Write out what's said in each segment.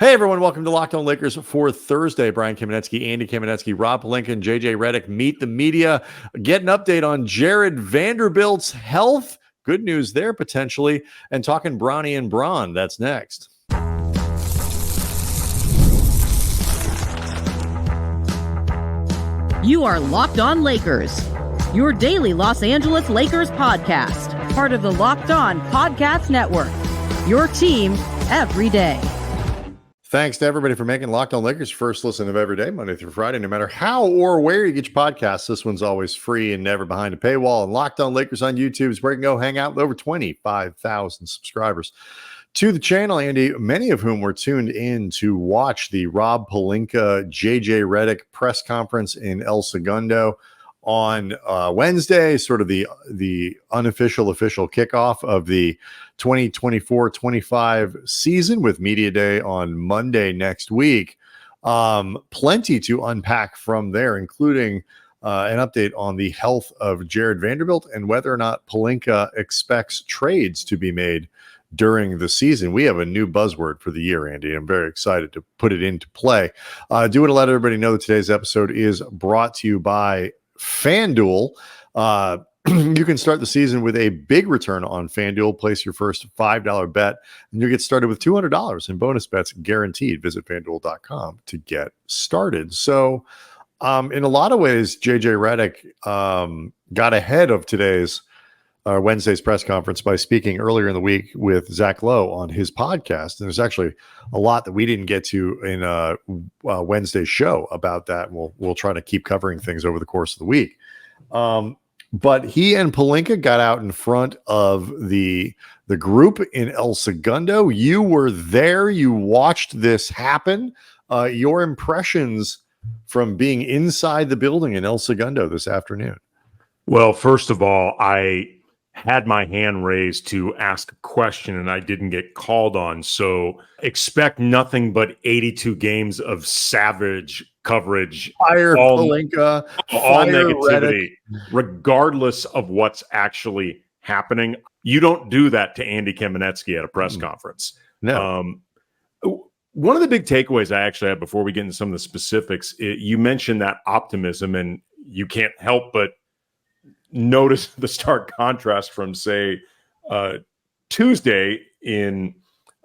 Hey everyone, welcome to Locked On Lakers for Thursday. Brian Kamenetsky, Andy Kamenetsky, Rob Pelinka, and JJ Redick meet the media. Get an update on Jared Vanderbilt's health. Good news there potentially. And talking Bronny and Bron. That's next. You are Locked On Lakers, your daily Los Angeles Lakers podcast, part of the Locked On Podcast Network, your team every day. Thanks to everybody for making Locked On Lakers first listen of every day, Monday through Friday, no matter how or where you get your podcasts. This one's always free and never behind a paywall. And Locked On Lakers on YouTube is where you can go hang out with over 25,000 subscribers to the channel, Andy, many of whom were tuned in to watch the Rob Pelinka, JJ Redick press conference in El Segundo on Wednesday, sort of the official kickoff of the 2024-25 season, with Media Day on Monday next week. Plenty to unpack from there, including an update on the health of Jared Vanderbilt and whether or not Pelinka expects trades to be made during the season. We have a new buzzword for the year, Andy. I'm very excited to put it into play. Do want to let everybody know that today's episode is brought to you by FanDuel. You can start the season with a big return on FanDuel. Place your first $5 bet, and you'll get started with $200 in bonus bets guaranteed. Visit FanDuel.com to get started. So, in a lot of ways, JJ Redick got ahead of today's Wednesday's press conference by speaking earlier in the week with Zach Lowe on his podcast. And there's actually a lot that we didn't get to in Wednesday's show about that. We'll try to keep covering things over the course of the week. But he and Pelinka got out in front of the group in El Segundo. You were there. You watched this happen. Your impressions from being inside the building in El Segundo this afternoon? Well, first of all, I had my hand raised to ask a question and I didn't get called on. So expect nothing but 82 games of savage coverage. Fire Pelinka, all fire negativity, Redick. Regardless of what's actually happening. You don't do that to Andy Kamenetsky at a press conference. No. One of the big takeaways I actually had before we get into some of the specifics, you mentioned that optimism, and you can't help but notice the stark contrast from, say, Tuesday in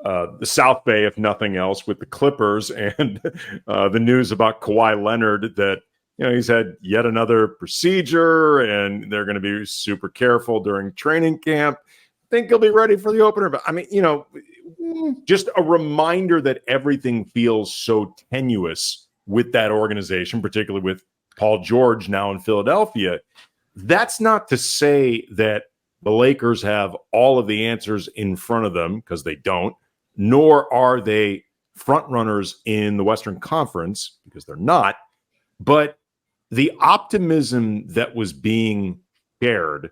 the South Bay, if nothing else, with the Clippers and the news about Kawhi Leonard that, he's had yet another procedure and they're going to be super careful during training camp. I think he'll be ready for the opener. But I mean, just a reminder that everything feels so tenuous with that organization, particularly with Paul George now in Philadelphia. That's not to say that the Lakers have all of the answers in front of them, because they don't, nor are they front runners in the Western Conference, because they're not. But the optimism that was being shared,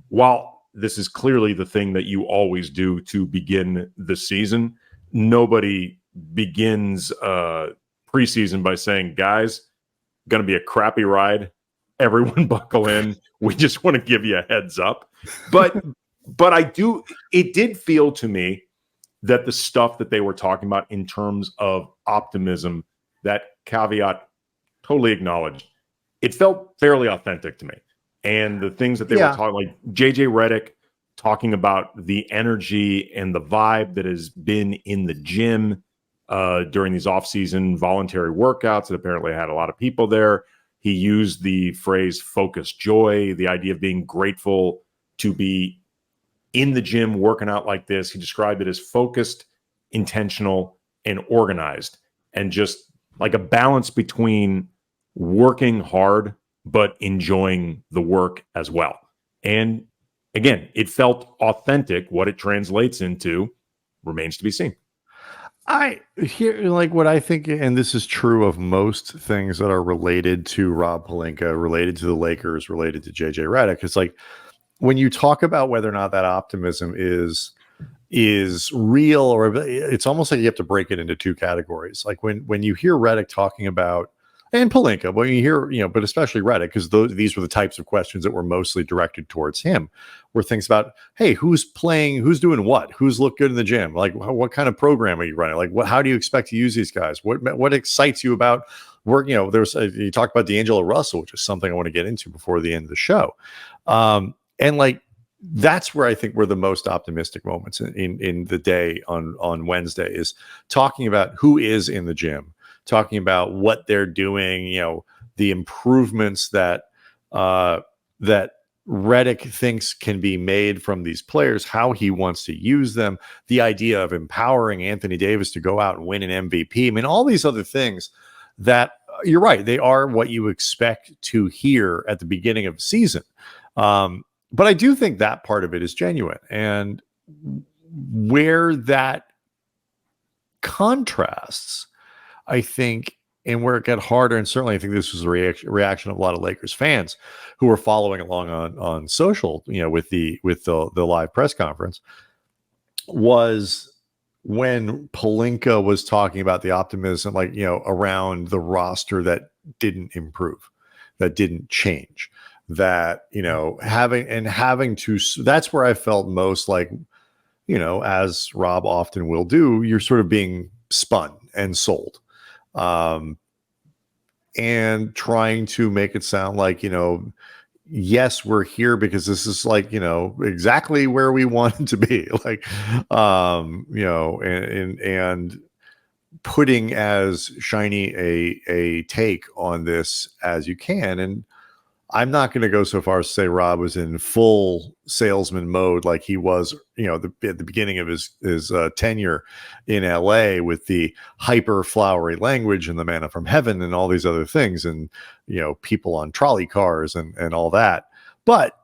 while this is clearly the thing that you always do to begin the season, nobody begins preseason by saying, guys, going to be a crappy ride. Everyone buckle in. We just want to give you a heads up. But it did feel to me that the stuff that they were talking about in terms of optimism, that caveat totally acknowledged, it felt fairly authentic to me. And the things that they were talking, like JJ Redick talking about the energy and the vibe that has been in the gym during these off-season voluntary workouts that apparently had a lot of people there. He used the phrase focused joy, the idea of being grateful to be in the gym working out like this. He described it as focused, intentional, and organized, and just like a balance between working hard but enjoying the work as well. And again, it felt authentic. What it translates into remains to be seen. I hear like what I think, and this is true of most things that are related to Rob Pelinka, related to the Lakers, related to JJ Redick. It's like when you talk about whether or not that optimism is real, or it's almost like you have to break it into two categories. Like when you hear Redick talking about And Pelinka, when you hear, but especially Redick, because these were the types of questions that were mostly directed towards him, were things about, hey, who's playing, who's doing what, who's looked good in the gym, like what kind of program are you running, like how do you expect to use these guys, what excites you about work? You talked about D'Angelo Russell, which is something I want to get into before the end of the show, and like that's where I think we're the most optimistic moments in the day on Wednesday, is talking about who is in the gym, talking about what they're doing, the improvements that Redick thinks can be made from these players, how he wants to use them, the idea of empowering Anthony Davis to go out and win an MVP. I mean, all these other things that, you're right, they are what you expect to hear at the beginning of the season. But I do think that part of it is genuine. And where that contrasts, I think, and where it got harder, and certainly I think this was a reaction of a lot of Lakers fans who were following along on social, with the live press conference, was when Pelinka was talking about the optimism, around the roster that didn't improve, that didn't change, that, having to, that's where I felt most like, as Rob often will do, you're sort of being spun and sold. And trying to make it sound like, yes, we're here because this is exactly where we wanted to be, and putting as shiny a take on this as you can. And I'm not going to go so far as to say Rob was in full salesman mode like he was, at the beginning of his tenure in LA, with the hyper flowery language and the manna from heaven and all these other things, and people on trolley cars and all that. But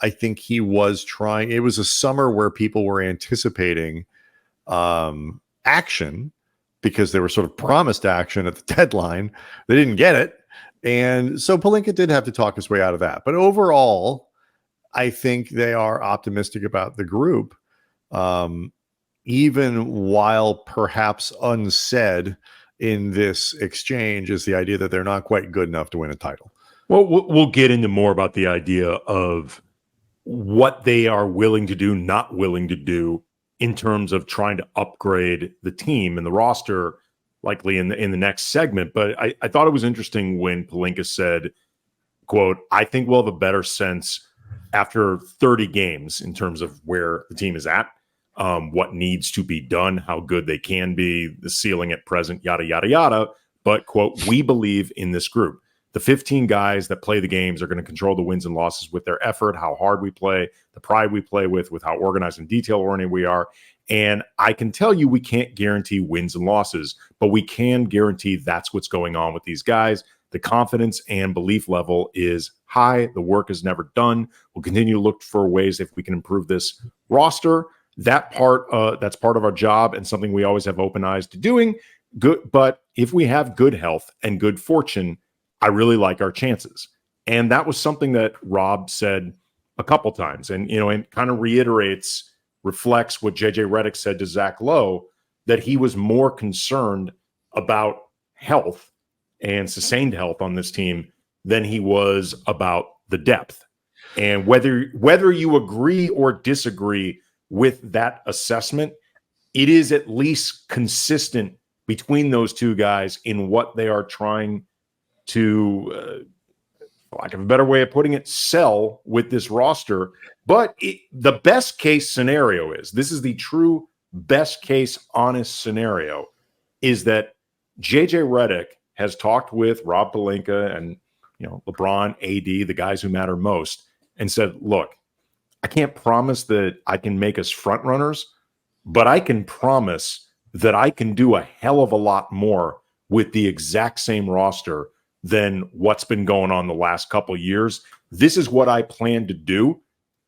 I think he was trying. It was a summer where people were anticipating action, because they were sort of promised action at the deadline. They didn't get it. And so Pelinka did have to talk his way out of that. But overall, I think they are optimistic about the group, even while perhaps unsaid in this exchange is the idea that they're not quite good enough to win a title. Well, we'll get into more about the idea of what they are willing to do, not willing to do, in terms of trying to upgrade the team and the roster, likely in the next segment. But I thought it was interesting when Pelinka said, quote, "I think we'll have a better sense after 30 games in terms of where the team is at, what needs to be done, how good they can be, the ceiling at present, yada, yada, yada. But, quote, we believe in this group. The 15 guys that play the games are going to control the wins and losses with their effort, how hard we play, the pride we play with how organized and detail-oriented we are. And I can tell you we can't guarantee wins and losses, but we can guarantee that's what's going on with these guys. The confidence and belief level is high. The work is never done. We'll continue to look for ways if we can improve this roster. That's part of our job and something we always have open eyes to doing. Good, but if we have good health and good fortune, I really like our chances." And that was something that Rob said a couple times, and and kind of reflects what JJ Redick said to Zach Lowe, that he was more concerned about health and sustained health on this team than he was about the depth. And whether you agree or disagree with that assessment, it is at least consistent between those two guys in what they are trying to, for lack of a better way of putting it, sell with this roster. But the best case scenario this is the true best case honest scenario, is that JJ Redick has talked with Rob Pelinka and LeBron, AD, the guys who matter most, and said, look, I can't promise that I can make us front runners, but I can promise that I can do a hell of a lot more with the exact same roster than what's been going on the last couple of years. This is what I plan to do,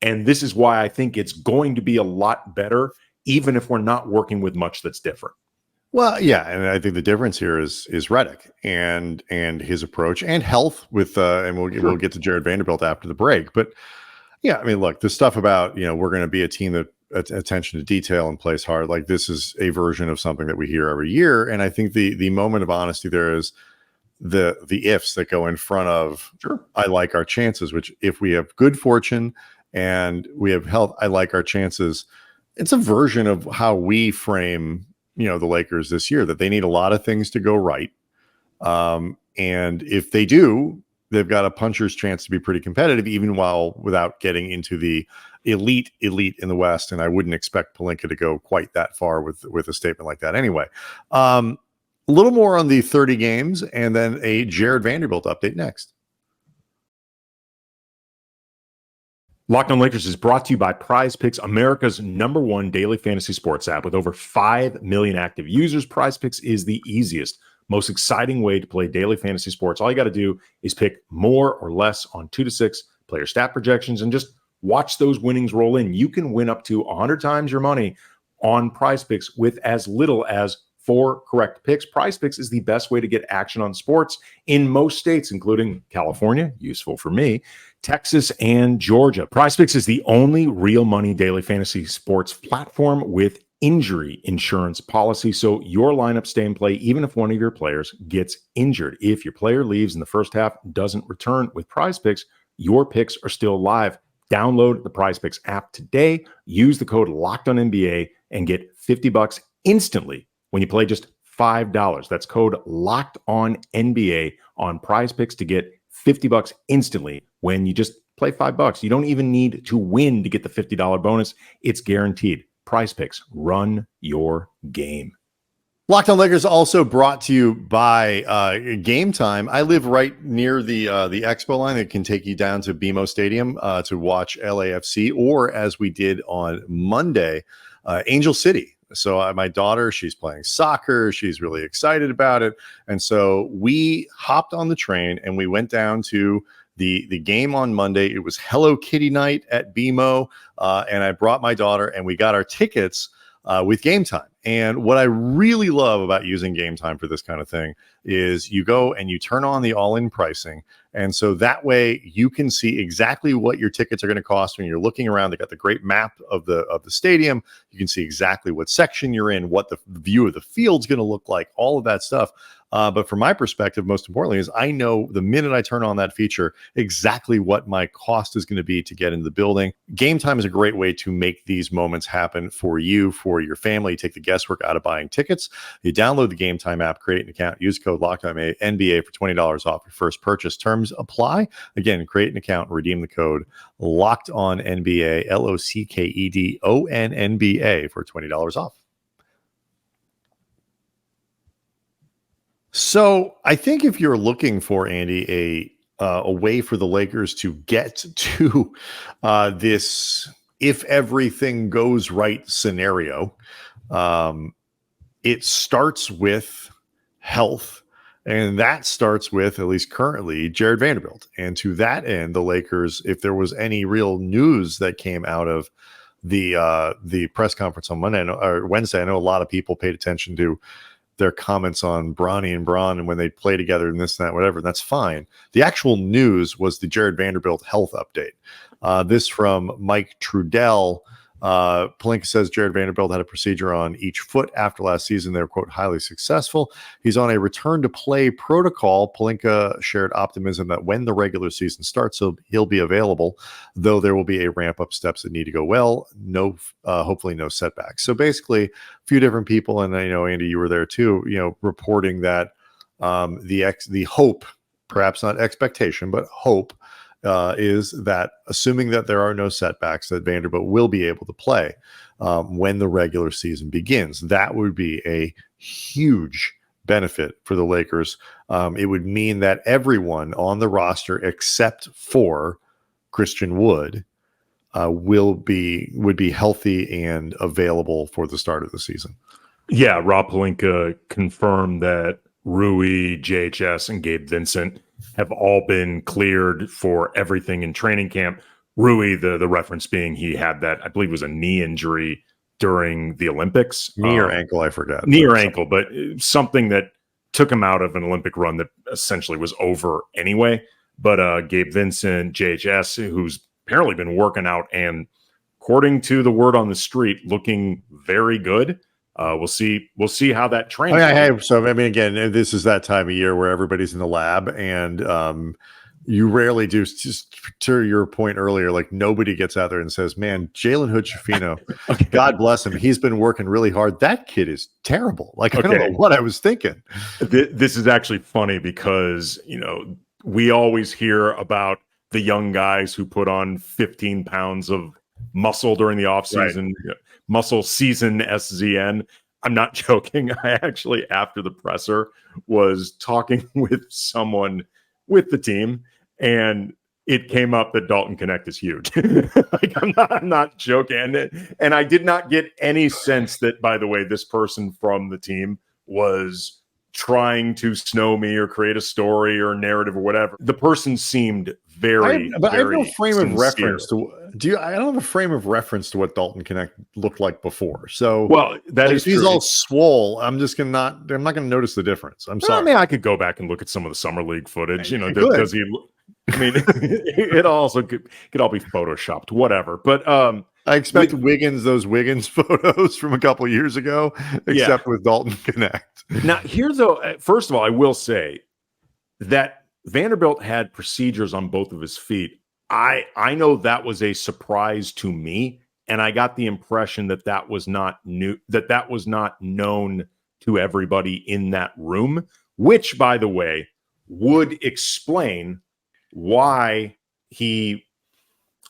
and this is why I think it's going to be a lot better, even if we're not working with much that's different. Well, yeah, and I think the difference here is Redick and his approach and health with and we'll get to Jared Vanderbilt after the break. But yeah, I mean, look, the stuff about we're going to be a team that attention to detail and plays hard, like this is a version of something that we hear every year. And I think the moment of honesty there is, the ifs that go in front of Sure. I like our chances, which if we have good fortune and we have health, I like our chances. It's a version of how we frame, the Lakers this year, that they need a lot of things to go right. And if they do, they've got a puncher's chance to be pretty competitive, even without getting into the elite in the West. And I wouldn't expect Pelinka to go quite that far with a statement like that anyway. A little more on the 30 games and then a Jared Vanderbilt update next. Locked On Lakers is brought to you by Prize Picks, America's #1 daily fantasy sports app with over 5 million active users. Prize Picks is the easiest, most exciting way to play daily fantasy sports. All you got to do is pick more or less on 2 to 6 player stat projections and just watch those winnings roll in. You can win up to 100 times your money on Prize Picks with as little as 4 correct picks. Prize Picks is the best way to get action on sports in most states, including California, useful for me, Texas, and Georgia. Prize Picks is the only real money daily fantasy sports platform with injury insurance policy, so your lineups stay in play even if one of your players gets injured. If your player leaves in the first half, doesn't return with Prize Picks, your picks are still live. Download the Prize Picks app today. Use the code LOCKEDONNBA and get $50 instantly when you play just $5. That's code LOCKEDONNBA on Prize Picks to get $50 instantly when you just play $5. You don't even need to win to get the $50 bonus. It's guaranteed. Prize Picks, run your game. Locked On Lakers also brought to you by Game Time. I live right near the expo line that can take you down to BMO Stadium to watch LAFC, or as we did on Monday, Angel City. So my daughter, she's playing soccer. She's really excited about it. And so we hopped on the train and we went down to the game on Monday. It was Hello Kitty night at BMO. And I brought my daughter and we got our tickets with Game Time. And what I really love about using Game Time for this kind of thing is you go and you turn on the all-in pricing. And so that way you can see exactly what your tickets are going to cost when you're looking around. They got the great map of the stadium. You can see exactly what section you're in, what the view of the field's going to look like, all of that stuff. But from my perspective, most importantly, is I know the minute I turn on that feature exactly what my cost is going to be to get into the building. Game Time is a great way to make these moments happen for you, for your family. Take the guesswork out of buying tickets. You download the Game Time app, create an account, use code LOCKEDONNBA for $20 off your first purchase. Terms apply. Again, create an account, redeem the code LOCKEDONNBA, LOCKEDONNBA for $20 off. So I think if you're looking for, Andy, a way for the Lakers to get to this if everything goes right scenario, it starts with health. And that starts with, at least currently, Jared Vanderbilt. And to that end, the Lakers, if there was any real news that came out of the press conference on Monday or Wednesday, I know a lot of people paid attention to their comments on Bronny and Braun and when they play together and this and that, whatever. That's fine. The actual news was the Jared Vanderbilt health update. This from Mike Trudell. Pelinka says Jared Vanderbilt had a procedure on each foot after last season. They were, quote, highly successful. He's on a return to play protocol. Pelinka shared optimism that when the regular season starts, he'll be available, though there will be a ramp up steps that need to go well. Hopefully no setbacks. So basically a few different people. And I know, Andy, you were there too, reporting that the hope, perhaps not expectation, but hope, is that assuming that there are no setbacks, that Vanderbilt will be able to play when the regular season begins. That would be a huge benefit for the Lakers. It would mean that everyone on the roster except for Christian Wood would be healthy and available for the start of the season. Yeah, Rob Pelinka confirmed that Rui, JHS, and Gabe Vincent have all been cleared for everything in training camp. Rui, the reference being he had that, I believe, was a knee injury during the Olympics. Knee or ankle, I forgot. Knee or ankle, but something that took him out of an Olympic run that essentially was over anyway. But Gabe Vincent, JHS, who's apparently been working out and, according to the word on the street, looking very good. we'll see how that Oh, translates. yeah, hey, so I mean, again, this is that time of year where everybody's in the lab, and you rarely do. Just to your point earlier, like nobody gets out there and says, "Man, Jalen Hood-Schifino, Okay. God bless him, he's been working really hard. That kid is terrible." Like I don't know what I was thinking. This is actually funny because we always hear about the young guys who put on 15 pounds of muscle during the offseason, muscle season, SZN. I'm not joking. I actually, after the presser, was talking with someone with the team, and it came up that Dalton Connect is huge. Like I'm not joking. And I did not get any sense that, by the way, this person from the team was trying to snow me or create a story or narrative or whatever. The person seemed very, I have no frame sincere. of reference to. I don't have a frame of reference to what Dalton Connect looked like before. So, well, that is if he's true. all swole, I'm not going to notice the difference. I'm sorry. I mean, I could go back and look at some of the summer league footage. Does he? I mean, it also could all be photoshopped, whatever. But I expect those Wiggins photos from a couple years ago, except with Dalton Connect. Now, here though, first of all, I will say that Vanderbilt had procedures on both of his feet. I know that was a surprise to me, and I got the impression that was not new, that was not known to everybody in that room, which, by the way, would explain why he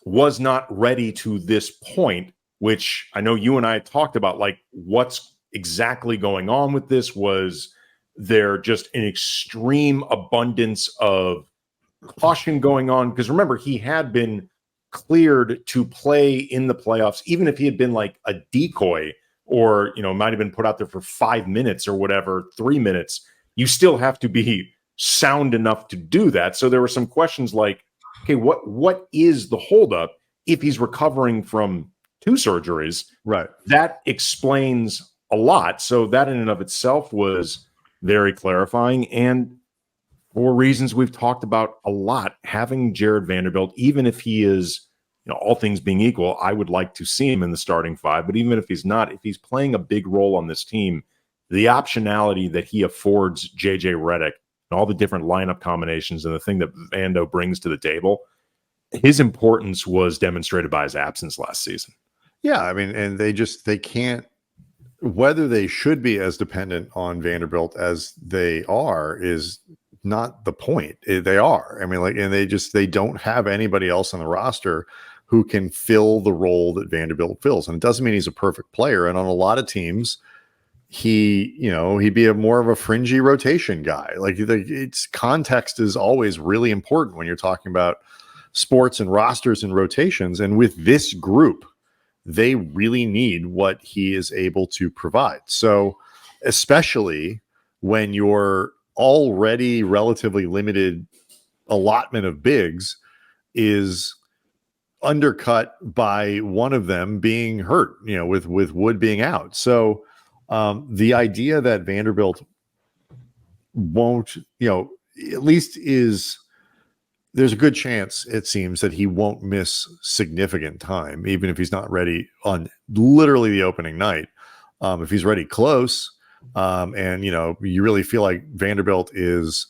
was not ready to this point, which I know you and I talked about, like what's exactly going on with this. Was there just an extreme abundance of caution going on? Because remember, he had been cleared to play in the playoffs, even if he had been like a decoy or, might have been put out there for 5 minutes or whatever, 3 minutes. You still have to be sound enough to do that. So there were some questions like, okay, what is the holdup if he's recovering from 2 surgeries? Right. That explains a lot. So that in and of itself was very clarifying. And for reasons we've talked about a lot, having Jared Vanderbilt, even if he is, all things being equal, I would like to see him in the starting 5. But even if he's not, if he's playing a big role on this team, the optionality that he affords JJ Redick and all the different lineup combinations and the thing that Vando brings to the table, his importance was demonstrated by his absence last season. Yeah, I mean, and they can't, whether they should be as dependent on Vanderbilt as they are is not the point. They are. I mean, and they don't have anybody else on the roster who can fill the role that Vanderbilt fills. And it doesn't mean he's a perfect player. And on a lot of teams, he'd be a more of a fringy rotation guy. Like it's context is always really important when you're talking about sports and rosters and rotations. And with this group, they really need what he is able to provide. So especially when you're already relatively limited allotment of bigs is undercut by one of them being hurt, with Wood being out. So the idea that Vanderbilt won't, at least there's a good chance, it seems, that he won't miss significant time, even if he's not ready on literally the opening night. If he's ready close, and you really feel like Vanderbilt is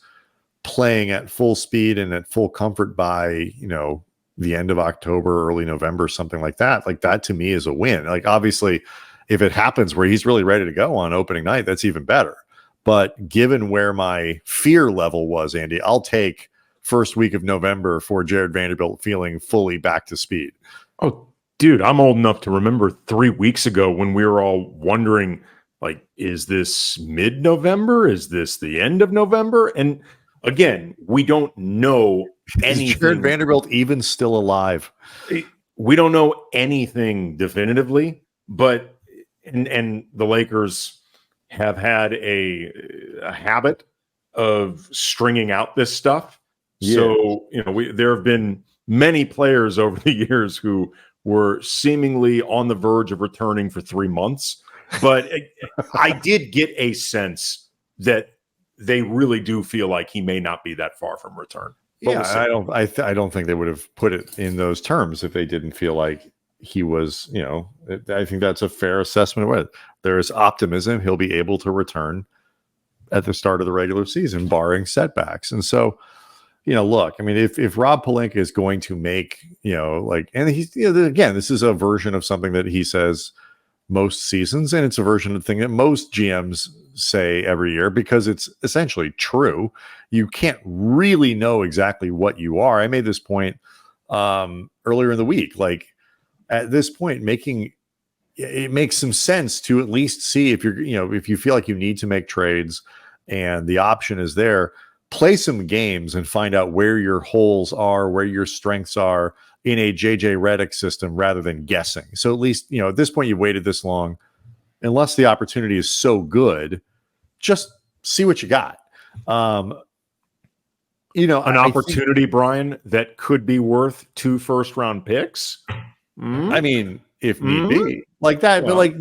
playing at full speed and at full comfort by, the end of October, early November, something like that. Like that to me is a win. Like obviously, if it happens where he's really ready to go on opening night, that's even better. But given where my fear level was, Andy, I'll take first week of November for Jared Vanderbilt feeling fully back to speed. Oh, dude, I'm old enough to remember 3 weeks ago when we were all wondering, like, is this mid-November? Is this the end of November? And again, we don't know anything. Is Jared Vanderbilt even still alive? We don't know anything definitively, but and the Lakers have had a habit of stringing out this stuff. Yeah. So, there have been many players over the years who were seemingly on the verge of returning for 3 months. But I did get a sense that they really do feel like he may not be that far from return. But yeah, I don't think they would have put it in those terms if they didn't feel like he was, I think that's a fair assessment of it. There is optimism he'll be able to return at the start of the regular season, barring setbacks. And so, look, I mean, if Rob Pelinka is going to make, and he's, again, this is a version of something that he says most seasons, and it's a version of the thing that most GMs say every year because it's essentially true. You can't really know exactly what you are. I made this point earlier in the week. Like at this point, it makes some sense to at least see if if you feel like you need to make trades and the option is there, play some games and find out where your holes are, where your strengths are in a JJ Redick system rather than guessing. So at least, at this point, you've waited this long. Unless the opportunity is so good, just see what you got. An opportunity, Brian, that could be worth 2 first-round picks. I mean, if need be, like that. Well, but like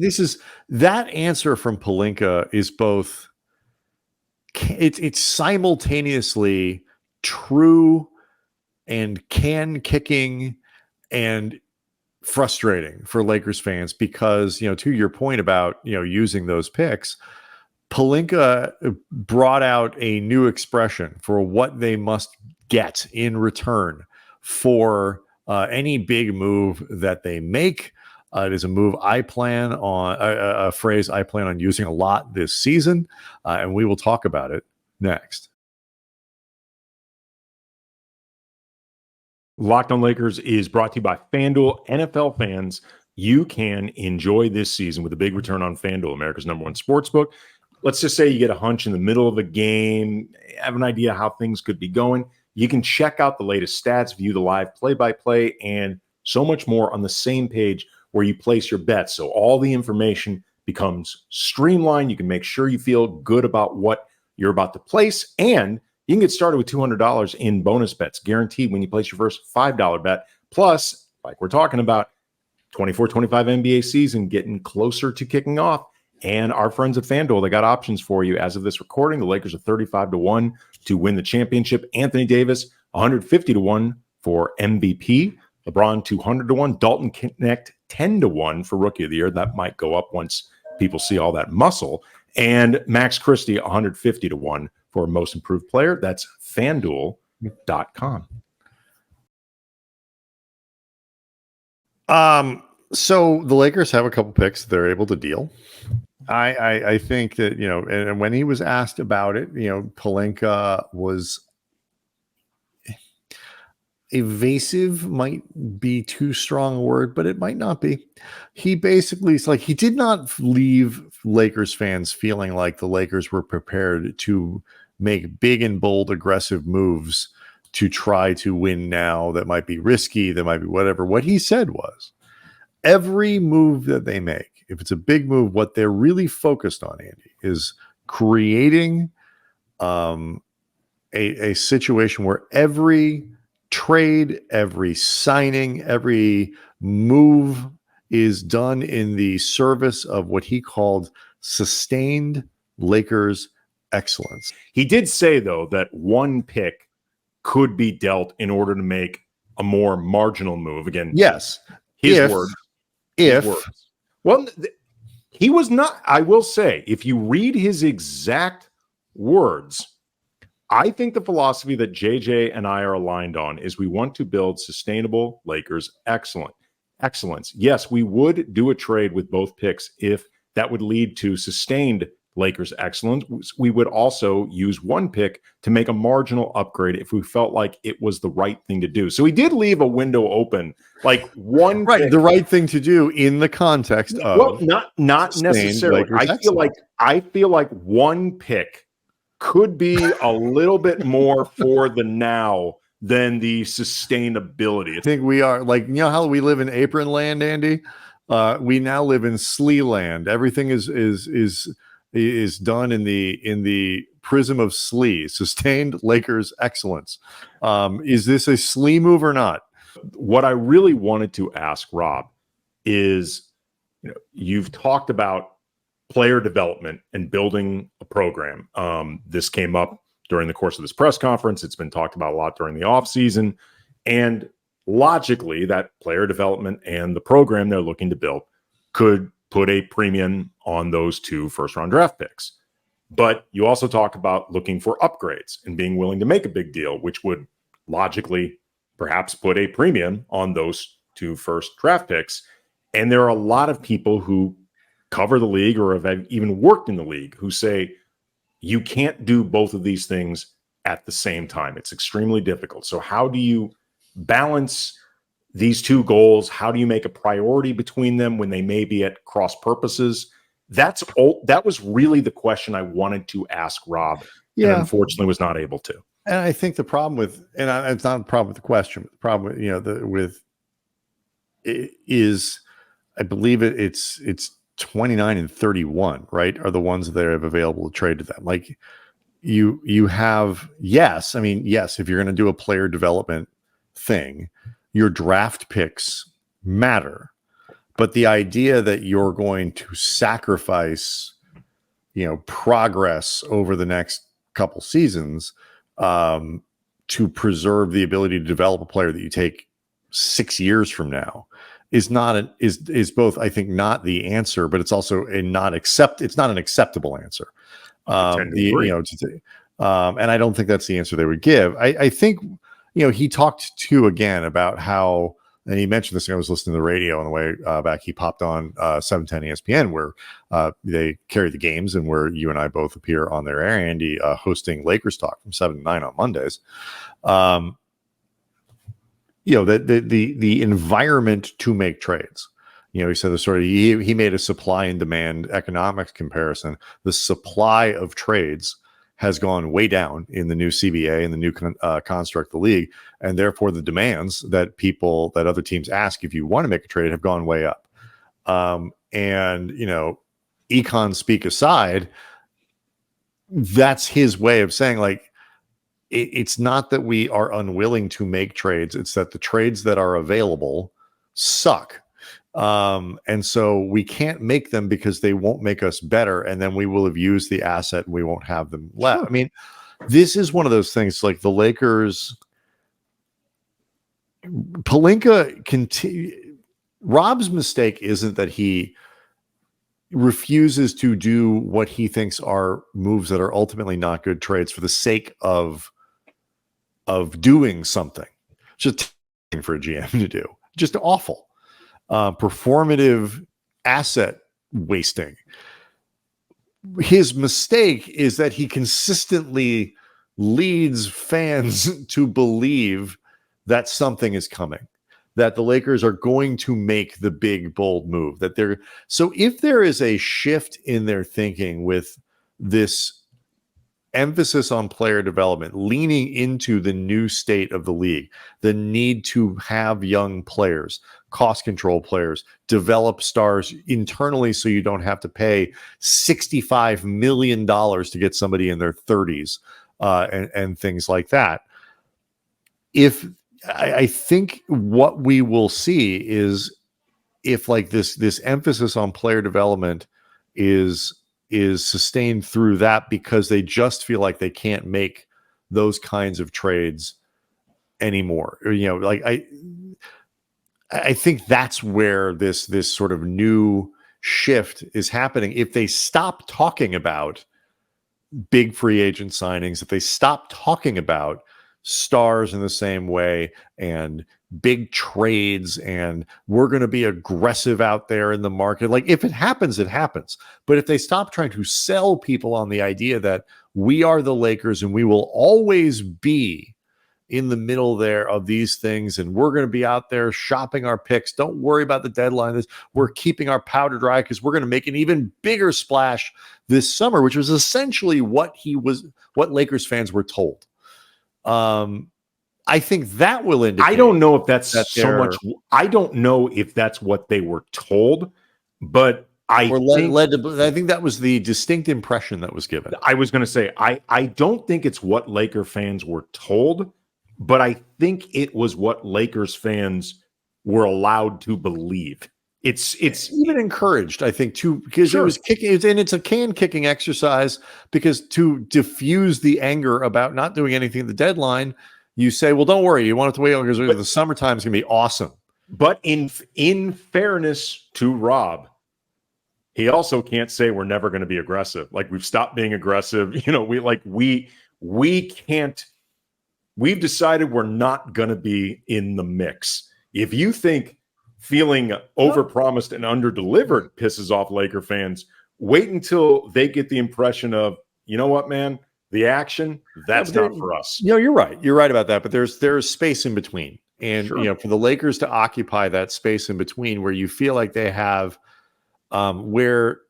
that answer from Pelinka is both. It's simultaneously true and kicking and frustrating for Lakers fans because, to your point about, using those picks, Pelinka brought out a new expression for what they must get in return for any big move that they make. It is a move I plan on, a phrase I plan on using a lot this season, and we will talk about it next. Locked on Lakers is brought to you by FanDuel. NFL fans, you can enjoy this season with a big return on FanDuel, America's #1 sportsbook. Let's just say you get a hunch in the middle of a game, have an idea how things could be going. You can check out the latest stats, view the live play-by-play, and so much more on the same page where you place your bets. So all the information becomes streamlined. You can make sure you feel good about what you're about to place, and you can get started with $200 in bonus bets guaranteed when you place your first $5 bet. Plus, like we're talking about, 24-25 NBA season getting closer to kicking off. And our friends at FanDuel, they got options for you. As of this recording, the Lakers are 35-1 to win the championship. Anthony Davis, 150-1 for MVP. LeBron, 200-1. Dalton Knecht, 10-1 for Rookie of the Year. That might go up once people see all that muscle. And Max Christie, 150-1 for Most Improved Player. That's FanDuel.com. So the Lakers have a couple picks they're able to deal. I think that, and when he was asked about it, Pelinka was evasive, might be too strong a word, but it might not be. He basically is like, he did not leave Lakers fans feeling like the Lakers were prepared to make big and bold, aggressive moves to try to win now that might be risky, that might be whatever. What he said was, every move that they make, if it's a big move, what they're really focused on, Andy, is creating a situation where every trade, every signing, every move is done in the service of what he called sustained Lakers excellence. He did say, though, that one pick could be dealt in order to make a more marginal move. Again, yes, his words. Well, he was not. I will say, if you read his exact words, I think the philosophy that JJ and I are aligned on is we want to build sustainable Lakers excellence. Yes, we would do a trade with both picks if that would lead to sustained Lakers excellence. We would also use one pick to make a marginal upgrade if we felt like it was the right thing to do. So he did leave a window open, like one right, pick. the right thing to do in the context of not necessarily. I feel like one pick could be a little bit more for the now than the sustainability. I think we are like, how we live in apron land, Andy. We now live in slee land. Everything is done in the prism of slee, sustained Lakers excellence. Is this a slee move or not? What I really wanted to ask Rob is, you've talked about player development and building a program. This came up during the course of this press conference. It's been talked about a lot during the offseason. And logically that player development and the program they're looking to build could put a premium on those 2 first-round draft picks. But you also talk about looking for upgrades and being willing to make a big deal, which would logically perhaps put a premium on those 2 first draft picks. And there are a lot of people who cover the league or have even worked in the league who say you can't do both of these things at the same time. It's extremely difficult. So how do you balance these 2 goals? How do you make a priority between them when they may be at cross purposes? That was really the question I wanted to ask Rob, and unfortunately was not able to. And I think the problem with, it's not a problem with the question, but the problem with, is, I believe it's 29 and 31, right? Are the ones that are available to trade to them. Like you have, yes, if you're going to do a player development thing, your draft picks matter. But the idea that you're going to sacrifice, progress over the next couple seasons to preserve the ability to develop a player that you take 6 years from now is both, I think, not the answer, but it's also it's not an acceptable answer. And I don't think that's the answer they would give. I think, he talked too again about how, and he mentioned this, I was listening to the radio on the way back. He popped on 710 ESPN where they carry the games and where you and I both appear on their air. Andy hosting Lakers Talk from 7 to 9 on Mondays. The environment to make trades. He said he made a supply and demand economics comparison. The supply of trades has gone way down in the new CBA and the new construct of the league, and therefore the demands that other teams ask if you want to make a trade have gone way up. Econ speak aside, that's his way of saying, like, it's not that we are unwilling to make trades, it's that the trades that are available suck. And so we can't make them because they won't make us better. And then we will have used the asset and we won't have them left. Sure. I mean, this is one of those things like the Lakers, Pelinka Rob's mistake isn't that he refuses to do what he thinks are moves that are ultimately not good trades for the sake of doing something. Just for a GM to do. Just awful. Performative asset wasting. His mistake is that he consistently leads fans to believe that something is coming, that the Lakers are going to make the big, bold move. So if there is a shift in their thinking with this emphasis on player development, leaning into the new state of the league, the need to have young players, cost control players, develop stars internally so you don't have to pay $65 million to get somebody in their 30s and things like that. I think what we will see is if like this emphasis on player development is sustained through that because they just feel like they can't make those kinds of trades anymore. I think that's where this sort of new shift is happening. If they stop talking about big free agent signings, if they stop talking about stars in the same way and big trades and we're going to be aggressive out there in the market, like if it happens, it happens. But if they stop trying to sell people on the idea that we are the Lakers and we will always be in the middle there of these things and we're going to be out there shopping our picks, don't worry about the deadline, we're keeping our powder dry because we're going to make an even bigger splash this summer, which was essentially what Lakers fans were told. I think that will indicate. I don't know if that's so much. I don't know if that's what they were told, but I think that was the distinct impression that was given. I was going to say, I don't think it's what Laker fans were told, but I think it was what Lakers fans were allowed to believe. It's even encouraged, I think, because It was kicking, and it's a can kicking exercise because to diffuse the anger about not doing anything at the deadline, you say, well, don't worry, you want it to wait because the summertime is going to be awesome. But in fairness to Rob, he also can't say we're never going to be aggressive. Like, we've stopped being aggressive. You know, we can't. We've decided we're not going to be in the mix. If you think feeling overpromised and underdelivered pisses off Laker fans, wait until they get the impression of, you know what, man, the action, that's not for us. You know, you're right. You're right about that. But there's space in between. And, Sure. you know, for the Lakers to occupy that space in between where you feel like they have where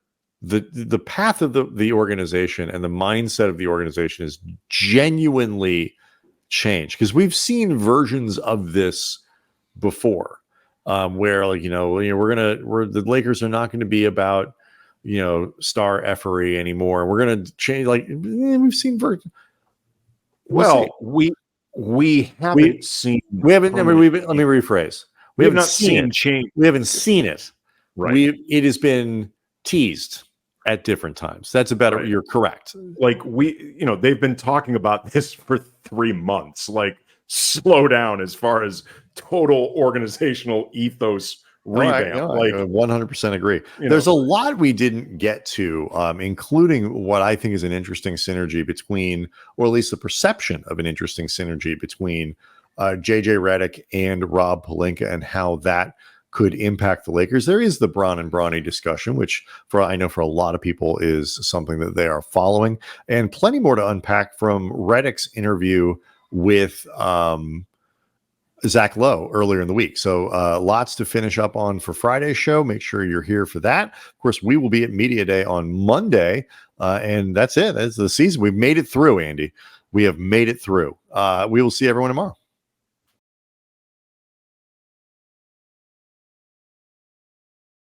the path of the organization and the mindset of the organization is genuinely changed, because we've seen versions of this before, where, like, the Lakers are not going to be about, star effery anymore. We're going to change. Like, we've seen versions. We haven't seen. We haven't. Let me rephrase. We haven't seen change. We haven't seen it. Right. It has been teased at different times. That's about it. You're correct. Like, they've been talking about this for 3 months. Like, slow down as far as total organizational ethos revamp. I 100% agree. There's a lot we didn't get to, including what I think is an interesting synergy between, or at least the perception of an interesting synergy between JJ Redick and Rob Pelinka, and how that could impact the Lakers. There is the Bron and Bronny discussion, which I know for a lot of people is something that they are following, and plenty more to unpack from Redick's interview with Zach Lowe earlier in the week. So lots to finish up on for Friday's show. Make sure you're here for that. Of course, we will be at Media Day on Monday, and that's it. That's the season. We've made it through, Andy. We have made it through. We will see everyone tomorrow.